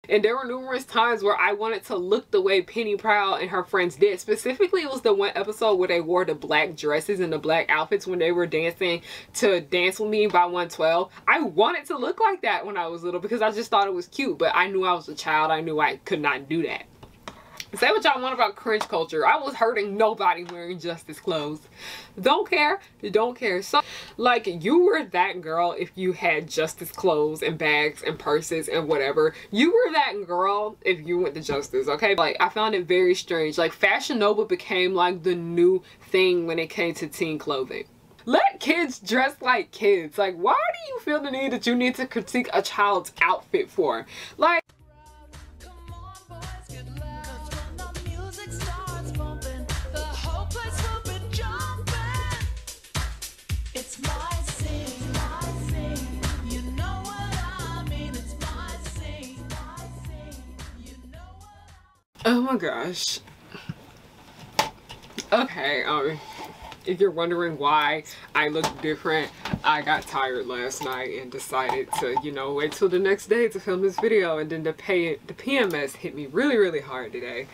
And there were numerous times where I wanted to look the way Penny Proud and her friends did. Specifically, it was the one episode where they wore the black dresses and the black outfits when they were dancing to Dance With Me by 112. I wanted to look like that when I was little because I just thought it was cute. But I knew I was a child. I knew I could not do that. Say what y'all want about cringe culture. I was hurting nobody wearing Justice clothes. Don't care. Don't care. So, like, you were that girl if you had Justice clothes and bags and purses and whatever. You were that girl if you went to Justice, okay? Like, I found it very strange. Like, Fashion Nova became, like, the new thing when it came to teen clothing. Let kids dress like kids. Like, why do you feel the need that you need to critique a child's outfit for? Like, oh my gosh. Okay, if you're wondering why I look different, I got tired last night and decided to, you know, wait till the next day to film this video, and then the PMS hit me really hard today.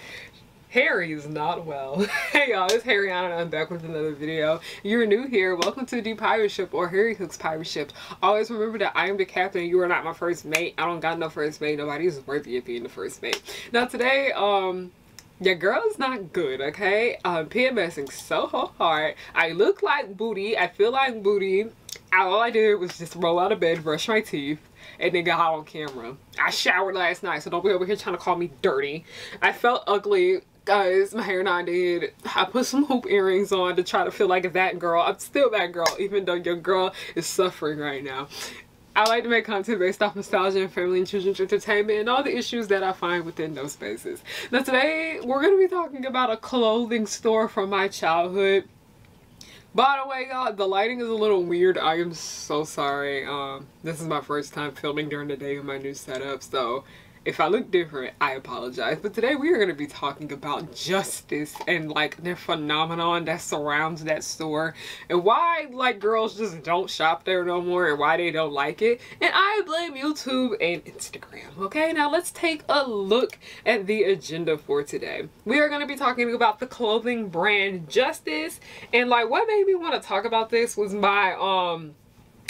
Harry is not well. Hey y'all, it's Harriana and I'm back with another video. You're new here, welcome to the Pirate Ship or Harry Cook's Pirate Ship. Always remember that I am the captain, you are not my first mate. I don't got no first mate, nobody is worthy of being the first mate. Now today, your girl is not good, okay? I'm PMSing so hard. I look like booty, I feel like booty. All I did was just roll out of bed, brush my teeth, and then got out on camera. I showered last night, so don't be over here trying to call me dirty. I felt ugly. Guys, my hair not did. I put some hoop earrings on to try to feel like that girl. I'm still that girl, even though your girl is suffering right now. I like to make content based off nostalgia and family and children's entertainment and all the issues that I find within those spaces. Now today, we're going to be talking about a clothing store from my childhood. By the way, y'all, the lighting is a little weird. I am so sorry. This is my first time filming during the day with my new setup, so if I look different, I apologize. But today we are going to be talking about Justice and like the phenomenon that surrounds that store and why like girls just don't shop there no more and why they don't like it. And I blame YouTube and Instagram. Okay, now let's take a look at the agenda for today. We are going to be talking about the clothing brand Justice, and like what made me want to talk about this was my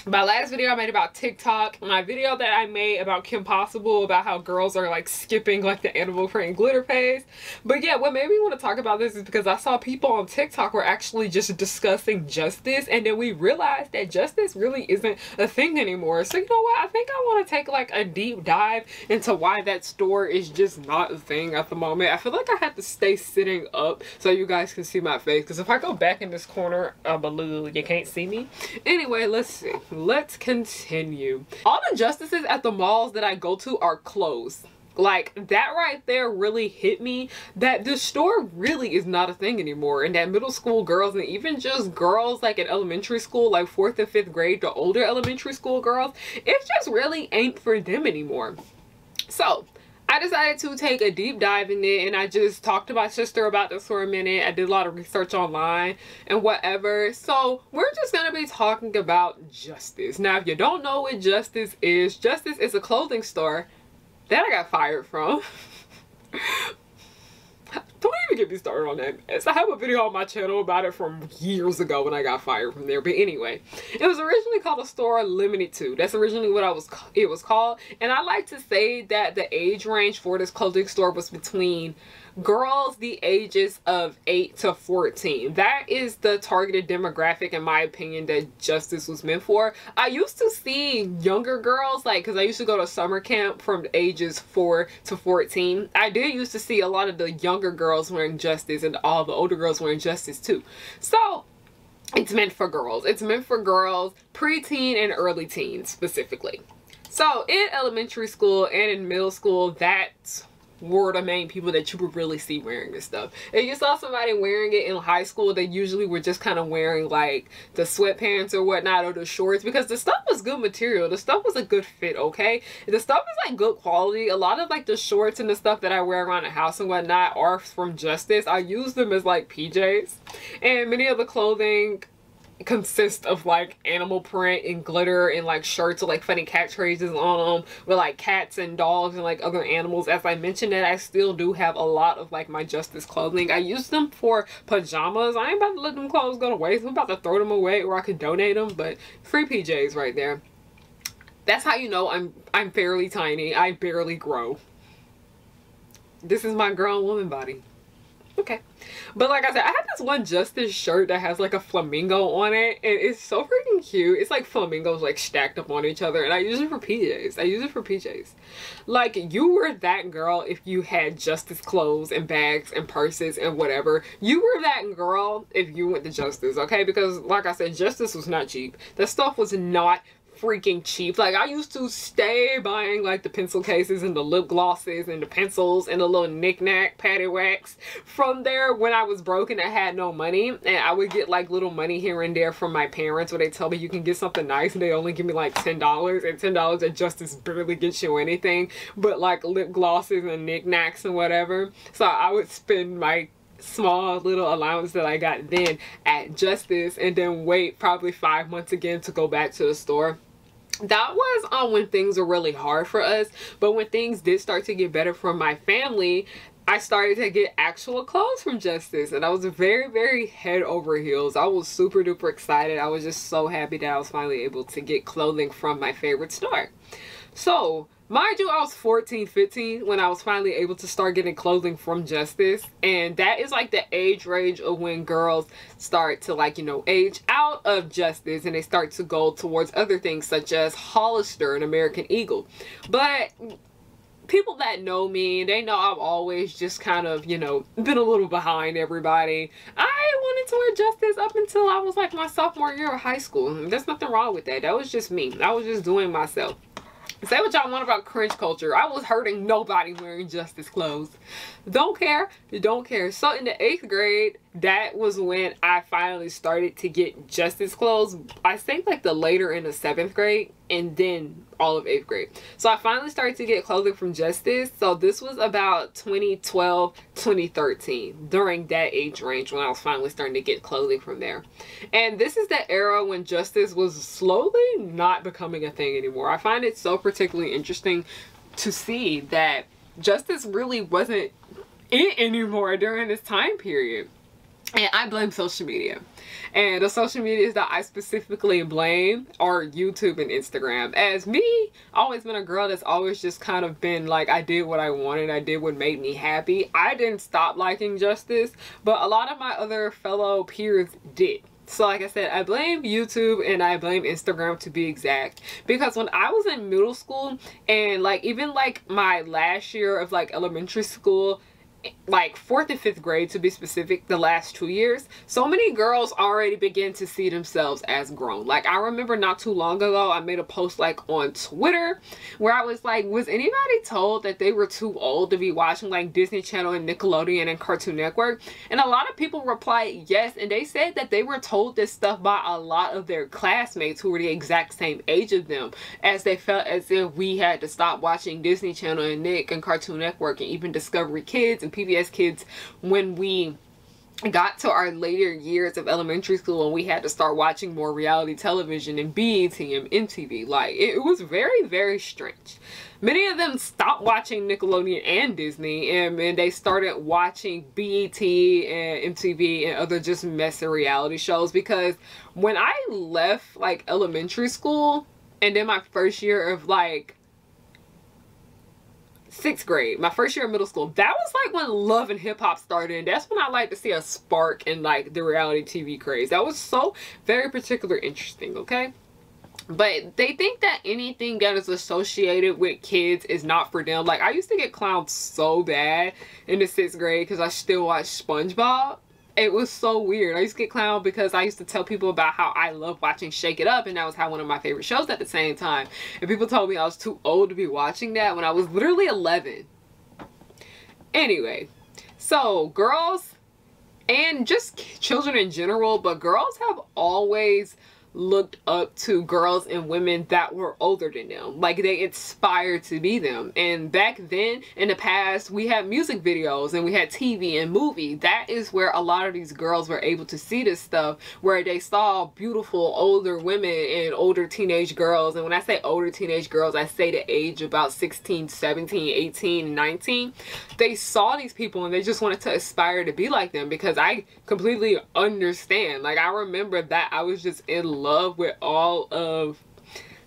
last video I made about TikTok, my video that I made about Kim Possible, about how girls are like skipping like the animal print glitter phase. But yeah, what made me want to talk about this is because I saw people on TikTok were actually just discussing Justice, and then we realized that Justice really isn't a thing anymore. So you know what, I think I want to take like a deep dive into why that store is just not a thing at the moment. I feel like I have to stay sitting up so you guys can see my face, because if I go back in this corner, you can't see me. Anyway, let's see. Let's continue. All the Justices at the malls that I go to are closed. Like, that right there really hit me that the store really is not a thing anymore, and that middle school girls and even just girls like in elementary school, like 4th and 5th grade, the older elementary school girls, it just really ain't for them anymore. So I decided to take a deep dive in it, and I just talked to my sister about this for a minute. I did a lot of research online and whatever. So we're just going to be talking about Justice. Now, if you don't know what Justice is a clothing store that I got fired from. Don't even get me started on that mess. I have a video on my channel about it from years ago when I got fired from there. But anyway, it was originally called a store limited to. That's originally what it was called. And I like to say that the age range for this clothing store was between girls the ages of 8 to 14. That is the targeted demographic, in my opinion, that Justice was meant for. I used to see younger girls, like, because I used to go to summer camp from ages 4 to 14. I did used to see a lot of the younger girls wearing Justice and all the older girls wearing Justice too. So it's meant for girls. It's meant for girls, preteen and early teens specifically. So in elementary school and in middle school, that's were the main people that you would really see wearing this stuff. If you saw somebody wearing it in high school, they usually were just kind of wearing like the sweatpants or whatnot, or the shorts, because the stuff was good material. The stuff was a good fit, okay? The stuff is like good quality. A lot of like the shorts and the stuff that I wear around the house and whatnot are from Justice. I use them as like PJs, and many of the clothing consist of like animal print and glitter and like shirts with like funny catchphrases on them with like cats and dogs and like other animals. As I mentioned, that I still do have a lot of like my Justice clothing. I use them for pajamas. I ain't about to let them clothes go to waste. I'm about to throw them away, or I could donate them, but free PJs right there. That's how you know I'm fairly tiny. I barely grow. This is my grown woman body. Okay. But like I said, I have this one Justice shirt that has like a flamingo on it, and it's so freaking cute. It's like flamingos like stacked up on each other, and I use it for PJs. I use it for PJs. Like, you were that girl if you had Justice clothes and bags and purses and whatever. You were that girl if you went to Justice, okay? Because like I said, Justice was not cheap. That stuff was not freaking cheap. Like, I used to stay buying like the pencil cases and the lip glosses and the pencils and the little knick-knack paddywhacks from there when I was broke and I had no money, and I would get like little money here and there from my parents where they tell me you can get something nice and they only give me like $10, and $10 at Justice barely gets you anything but like lip glosses and knick-knacks and whatever. So I would spend my small little allowance that I got then at Justice and then wait probably 5 months again to go back to the store. That was when things were really hard for us, but when things did start to get better for my family, I started to get actual clothes from Justice, and I was very, very head over heels. I was super duper excited. I was just so happy that I was finally able to get clothing from my favorite store. So mind you, I was 14, 15 when I was finally able to start getting clothing from Justice. And that is like the age range of when girls start to, like, you know, age out of Justice and they start to go towards other things such as Hollister and American Eagle. But people that know me, they know I've always just kind of, you know, been a little behind everybody. I wanted to wear Justice up until I was like my sophomore year of high school. There's nothing wrong with that. That was just me. I was just doing myself. Say what y'all want about cringe culture. I was hurting nobody wearing Justice clothes. Don't care. Don't care. So in the 8th grade, that was when I finally started to get Justice clothes. I think like the later in the 7th grade and then all of 8th grade. So I finally started to get clothing from Justice. So this was about 2012, 2013, during that age range when I was finally starting to get clothing from there. And this is the era when Justice was slowly not becoming a thing anymore. I find it so particularly interesting to see that Justice really wasn't it anymore during this time period. And I blame social media. And the social medias that I specifically blame are YouTube and Instagram. As me, always been a girl that's always just kind of been like, I did what I wanted. I did what made me happy. I didn't stop liking Justice, but a lot of my other fellow peers did. So like I said, I blame YouTube and I blame Instagram to be exact, because when I was in middle school and like even like my last year of like elementary school, like 4th and 5th grade to be specific, the last 2 years, so many girls already begin to see themselves as grown. Like, I remember not too long ago, I made a post like on Twitter where I was like, was anybody told that they were too old to be watching like Disney Channel and Nickelodeon and Cartoon Network? And a lot of people replied yes, and they said that they were told this stuff by a lot of their classmates who were the exact same age of them, as they felt as if we had to stop watching Disney Channel and Nick and Cartoon Network and even Discovery Kids and PBS Kids when we got to our later years of elementary school and we had to start watching more reality television and BET and MTV. Like, it was very, very strange. Many of them stopped watching Nickelodeon and Disney, and they started watching BET and MTV and other just messy reality shows, because when I left like elementary school and then my first year of like 6th grade, my first year of middle school, that was like when Love and Hip Hop started, and that's when I like to see a spark in like the reality TV craze. That was so very particular interesting, okay? But they think that anything that is associated with kids is not for them. Like, I used to get clowned so bad in the 6th grade because I still watched SpongeBob. It was so weird. I used to get clowned because I used to tell people about how I love watching Shake It Up, and that was one of my favorite shows at the same time. And people told me I was too old to be watching that when I was literally 11. Anyway, so girls and just children in general, but girls have always looked up to girls and women that were older than them. Like, they aspired to be them. And back then, in the past, we had music videos and we had TV and movie. That is where a lot of these girls were able to see this stuff, where they saw beautiful older women and older teenage girls. And when I say older teenage girls, I say the age about 16, 17, 18, 19. They saw these people and they just wanted to aspire to be like them, because I completely understand. Like, I remember that I was just in love with all of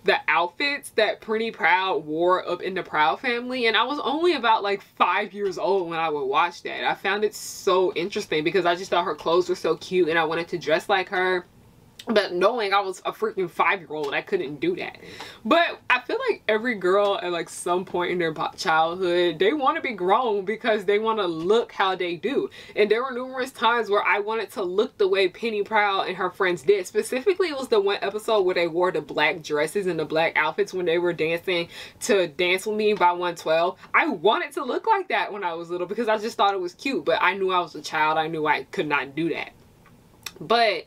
the outfits that Pretty Proud wore up in the Proud family, and I was only about like 5 years old when I would watch that. I found it so interesting because I just thought her clothes were so cute and I wanted to dress like her. But knowing I was a freaking 5-year-old, I couldn't do that. But I feel like every girl at like some point in their childhood, they want to be grown because they want to look how they do. And there were numerous times where I wanted to look the way Penny Proud and her friends did. Specifically, it was the one episode where they wore the black dresses and the black outfits when they were dancing to Dance With Me by 112. I wanted to look like that when I was little because I just thought it was cute. But I knew I was a child. I knew I could not do that. But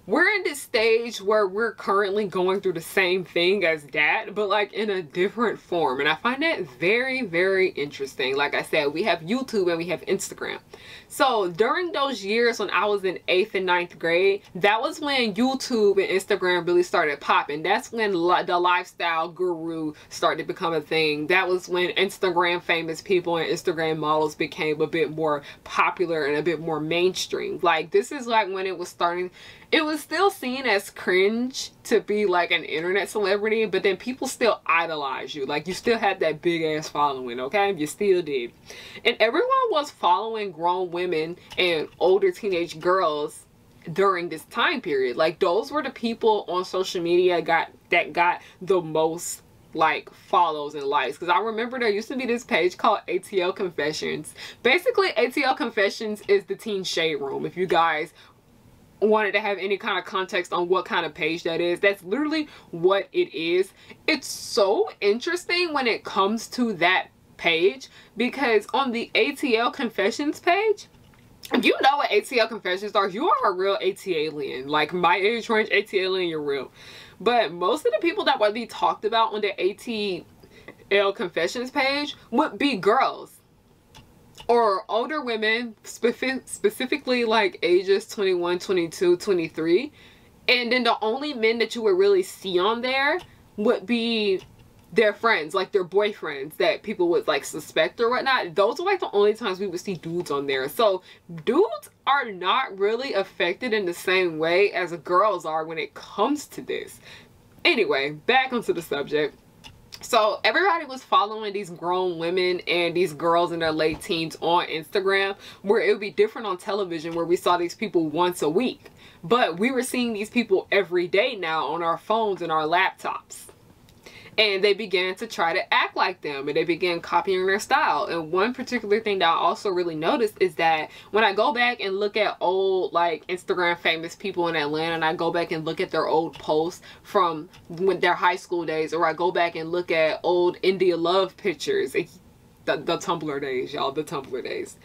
we're in this stage where we're currently going through the same thing as that, but like in a different form. And I find that very, very interesting. Like I said, we have YouTube and we have Instagram. So during those years when I was in 8th and 9th grade, that was when YouTube and Instagram really started popping. That's when the lifestyle guru started to become a thing. That was when Instagram famous people and Instagram models became a bit more popular and a bit more mainstream. Like, this is like when it was starting. It was still seen as cringe to be like an internet celebrity, but then people still idolize you. Like, you still had that big ass following, okay? You still did. And everyone was following grown women and older teenage girls during this time period. Like, those were the people on social media that got the most like follows and likes. Because I remember there used to be this page called ATL Confessions. Basically, ATL Confessions is the teen shade room. If you guys wanted to have any kind of context on what kind of page that is, that's literally what it is. It's so interesting when it comes to that page, because on the ATL Confessions page, if you know what ATL Confessions are, you are a real AT-alien. Like, my age range, AT-alien, you're real. But most of the people that would be talked about on the ATL Confessions page would be girls or older women, specifically like ages 21, 22, 23. And then the only men that you would really see on there would be their friends, like their boyfriends that people would like suspect or whatnot. Those are like the only times we would see dudes on there. So dudes are not really affected in the same way as girls are when it comes to this. Anyway, back onto the subject. So everybody was following these grown women and these girls in their late teens on Instagram, where it would be different on television, where we saw these people once a week. But we were seeing these people every day now on our phones and our laptops. And they began to try to act like them, and they began copying their style. And one particular thing that I also really noticed is that when I go back and look at old like Instagram famous people in Atlanta, and I go back and look at their old posts from when their high school days, or I go back and look at old India Love pictures, the Tumblr days, y'all, the Tumblr days.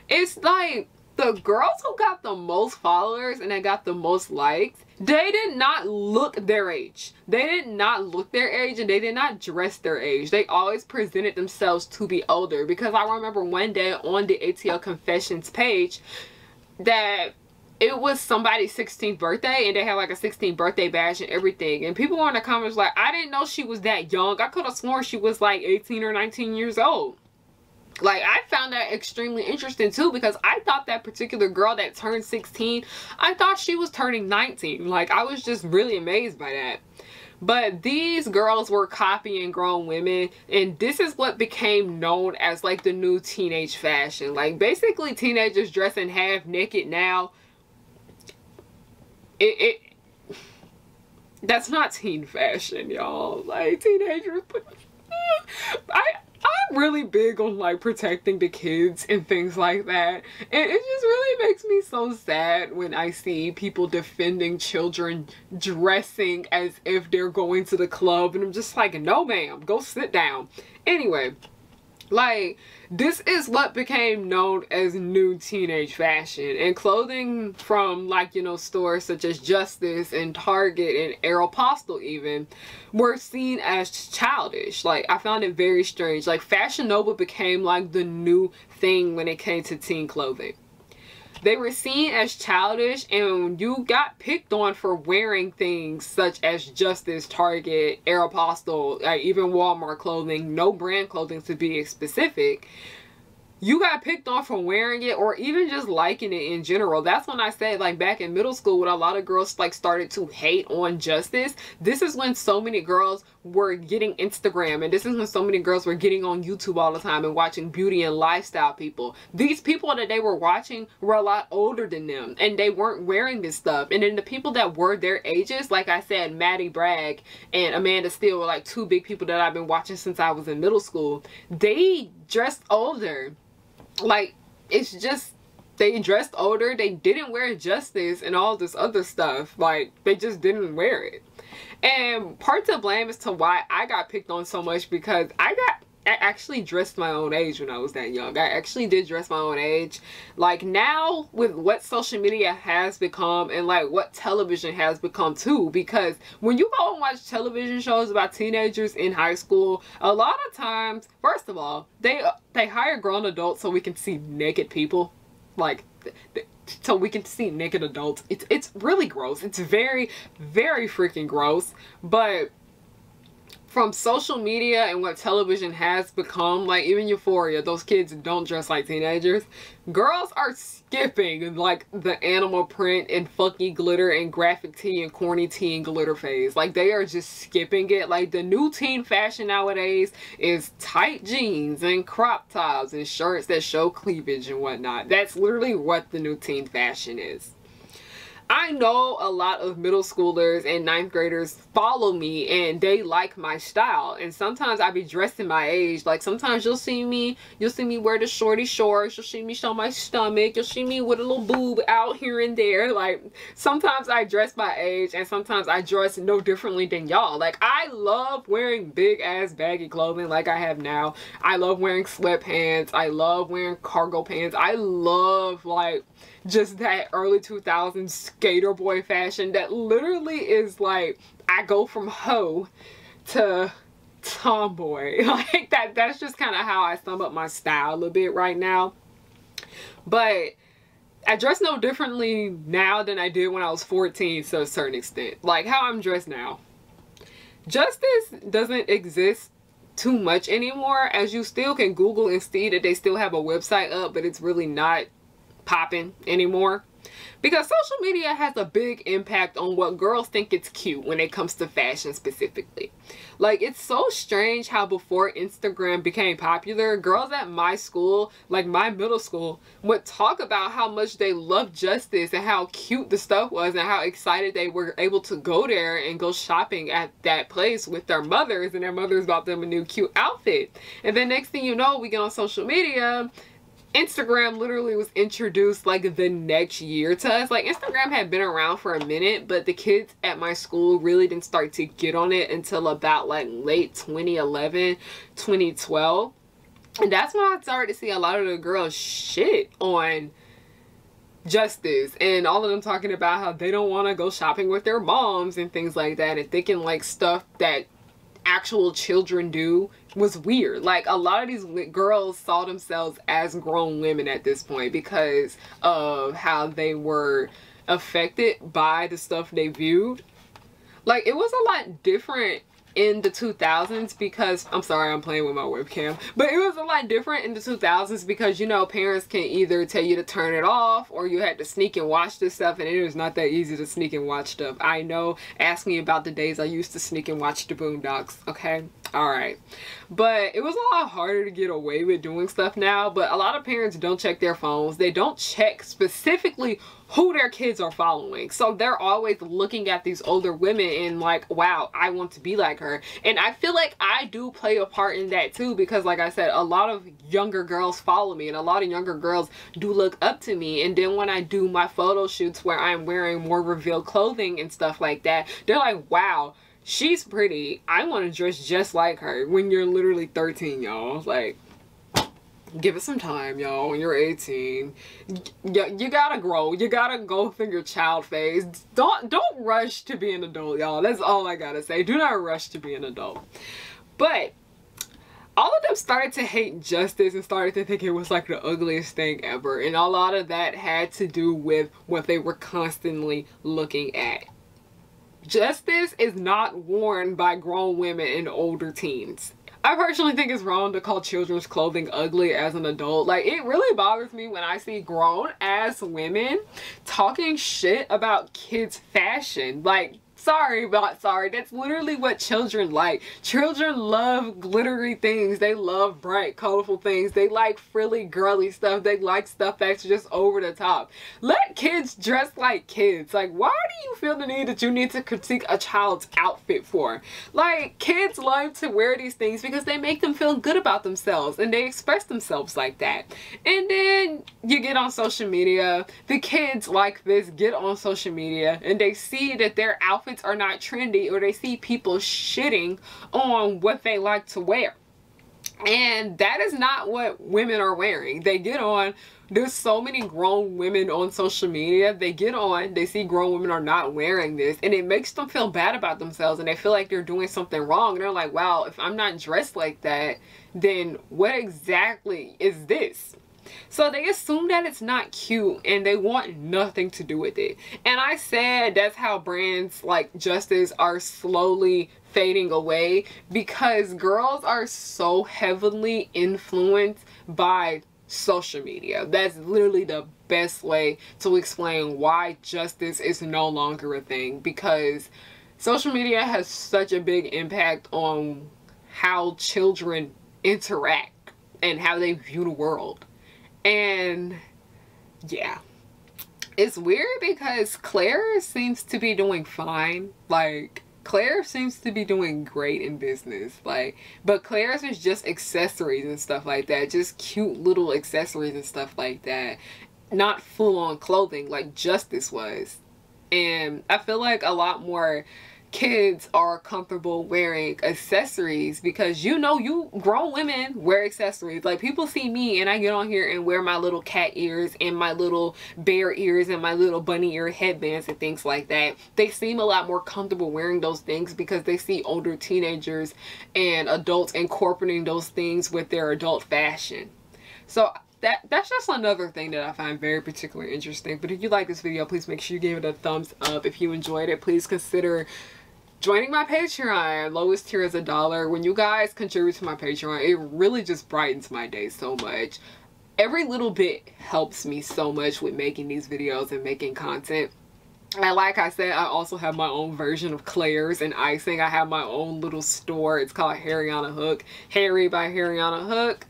It's like the girls who got the most followers and they got the most likes, they did not look their age. They did not look their age, and they did not dress their age. They always presented themselves to be older. Because I remember one day on the ATL Confessions page that it was somebody's 16th birthday, and they had like a 16th birthday badge and everything. And people were in the comments like, I didn't know she was that young. I could have sworn she was like 18 or 19 years old. Like, I found that extremely interesting too, because I thought that particular girl that turned 16, I thought she was turning 19. Like, I was just really amazed by that. But these girls were copying grown women, and this is what became known as like the new teenage fashion. Like, basically teenagers dressing half naked now. That's not teen fashion, y'all. Like, teenagers I'm really big on like protecting the kids and things like that, and it just really makes me so sad when I see people defending children dressing as if they're going to the club, and I'm just like, no ma'am, go sit down. Anyway, Like, this is what became known as new teenage fashion, and clothing from, like, you know, stores such as Justice and Target and Aeropostale even were seen as childish. Like, I found it very strange. Like, Fashion Nova became like the new thing when it came to teen clothing. They were seen as childish, and you got picked on for wearing things such as Justice, Target, Aeropostale, even Walmart clothing, no brand clothing to be specific. You got picked on for wearing it, or even just liking it in general. That's when I said, like, back in middle school when a lot of girls like started to hate on Justice, this is when so many girls were getting Instagram, and this is when so many girls were getting on YouTube all the time and watching beauty and lifestyle people. These people that they were watching were a lot older than them, and they weren't wearing this stuff. And then the people that were their ages, like I said, Maddie Bragg and Amanda Steele were like two big people that I've been watching since I was in middle school. They dressed older. Like, it's just, they dressed older, they didn't wear Justice and all this other stuff. Like, they just didn't wear it. And part to blame as to why I got picked on so much, because I actually dressed my own age when I was that young. I actually did dress my own age. Like, now with what social media has become, and like what television has become too, because when you go and watch television shows about teenagers in high school, a lot of times, first of all, they hire grown adults so we can see naked people. Like, so we can see naked adults. It's really gross. It's very, very freaking gross. But from social media and what television has become, like even Euphoria, those kids don't dress like teenagers. Girls are skipping like the animal print and funky glitter and graphic tee and corny teen glitter phase. Like, they are just skipping it. Like, the new teen fashion nowadays is tight jeans and crop tops and shirts that show cleavage and whatnot. That's literally what the new teen fashion is. I know a lot of middle schoolers and ninth graders follow me and they like my style, and sometimes I be dressed in my age. Like, sometimes you'll see me wear the shorty shorts, you'll see me show my stomach, you'll see me with a little boob out here and there. Like, sometimes I dress my age, and sometimes I dress no differently than y'all. Like, I love wearing big ass baggy clothing like I have now. I love wearing sweatpants, I love wearing cargo pants, I love like just that early 2000s skater boy fashion that literally is like, I go from hoe to tomboy. Like, that's just kind of how I sum up my style a bit right now. But I dress no differently now than I did when I was 14 to a certain extent. Like, how I'm dressed now. Justice doesn't exist too much anymore, as you still can Google and see that they still have a website up, but it's really not popping anymore, because social media has a big impact on what girls think it's cute when it comes to fashion specifically. Like, it's so strange how before Instagram became popular, girls at my school, like my middle school, would talk about how much they loved Justice and how cute the stuff was and how excited they were able to go there and go shopping at that place with their mothers, and their mothers bought them a new cute outfit. And then next thing you know, we get on social media, Instagram literally was introduced like the next year to us. Like, Instagram had been around for a minute, but the kids at my school really didn't start to get on it until about like late 2011, 2012. And that's when I started to see a lot of the girls shit on Justice, and all of them talking about how they don't want to go shopping with their moms and things like that, and thinking like stuff that actual children do was weird. Like, a lot of these girls saw themselves as grown women at this point because of how they were affected by the stuff they viewed. Like, it was a lot different in the 2000s because, I'm sorry, I'm playing with my webcam, but it was a lot different in the 2000s because, you know, parents can either tell you to turn it off, or you had to sneak and watch this stuff, and it was not that easy to sneak and watch stuff. I know, ask me about the days I used to sneak and watch the Boondocks, okay? Alright. But it was a lot harder to get away with doing stuff now, but a lot of parents don't check their phones. They don't check specifically who their kids are following. So they're always looking at these older women and like, wow, I want to be like her. And I feel like I do play a part in that too, because like I said, a lot of younger girls follow me, and a lot of younger girls do look up to me. And then when I do my photo shoots where I'm wearing more revealed clothing and stuff like that, they're like, wow, she's pretty, I want to dress just like her, when you're literally 13, y'all. Like, Give it some time, y'all. When you're 18, you gotta grow. You gotta go through your child phase. Don't rush to be an adult, y'all. That's all I gotta say. Do not rush to be an adult. But all of them started to hate Justice and started to think it was like the ugliest thing ever. And a lot of that had to do with what they were constantly looking at. Justice is not worn by grown women and older teens. I personally think it's wrong to call children's clothing ugly as an adult. Like, it really bothers me when I see grown ass women talking shit about kids' fashion. Like, sorry, but sorry. That's literally what children like. Children love glittery things. They love bright, colorful things. They like frilly, girly stuff. They like stuff that's just over the top. Let kids dress like kids. Like, why do you feel the need that you need to critique a child's outfit for? Like, kids love to wear these things because they make them feel good about themselves and they express themselves like that. And then you get on social media. The kids like this get on social media and they see that their outfits are not trendy, or they see people shitting on what they like to wear. And that is not what women are wearing. They get on, there's so many grown women on social media, they get on, they see grown women are not wearing this, and it makes them feel bad about themselves, and they feel like they're doing something wrong. And they're like, wow, if I'm not dressed like that, then what exactly is this? So they assume that it's not cute and they want nothing to do with it. And I said that's how brands like Justice are slowly fading away, because girls are so heavily influenced by social media. That's literally the best way to explain why Justice is no longer a thing, because social media has such a big impact on how children interact and how they view the world. And yeah, it's weird because Claire seems to be doing fine. Like, Claire seems to be doing great in business. Like, but Claire's is just accessories and stuff like that. Just cute little accessories and stuff like that. Not full-on clothing like Justice was. And I feel like a lot more kids are comfortable wearing accessories, because you know, you grown women wear accessories. Like, people see me and I get on here and wear my little cat ears and my little bear ears and my little bunny ear headbands and things like that. They seem a lot more comfortable wearing those things because they see older teenagers and adults incorporating those things with their adult fashion. So that's just another thing that I find very particularly interesting. But if you like this video, please make sure you give it a thumbs up. If you enjoyed it, please consider joining my Patreon. Lowest tier is $1. When you guys contribute to my Patreon, it really just brightens my day so much. Every little bit helps me so much with making these videos and making content. And like I said, I also have my own version of Claire's and icing. I have my own little store. It's called Harry on a Hook. Harry by Harry on a Hook.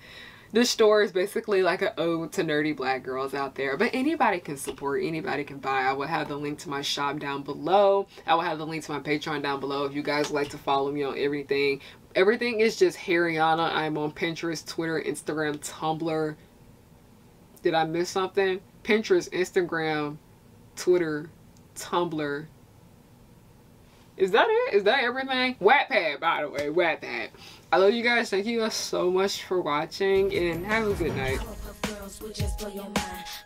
This store is basically like an ode to nerdy black girls out there, but anybody can support, anybody can buy. I will have the link to my shop down below. I will have the link to my Patreon down below if you guys like to follow me on everything. Everything is just Harryana. I'm on Pinterest, Twitter, Instagram, Tumblr. Did I miss something? Pinterest, Instagram, Twitter, Tumblr. Is that it? Is that everything? Wattpad, by the way. Wattpad. I love you guys. Thank you guys so much for watching, and have a good night.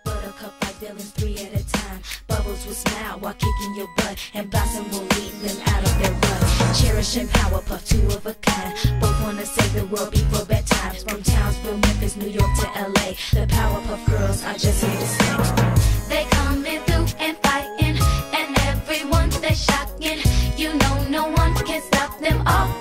Buttercup like villains 3 at a time. Bubbles will smile while kicking your butt, and Blossom will lead them out of their rut. Cherish and Powerpuff, 2 of a kind. Both wanna save the world before bedtime. From Townsville, Memphis, New York to LA, the Powerpuff Girls are just here to stay. They coming through and fighting, and everyone they shocking. You know no one can stop them all.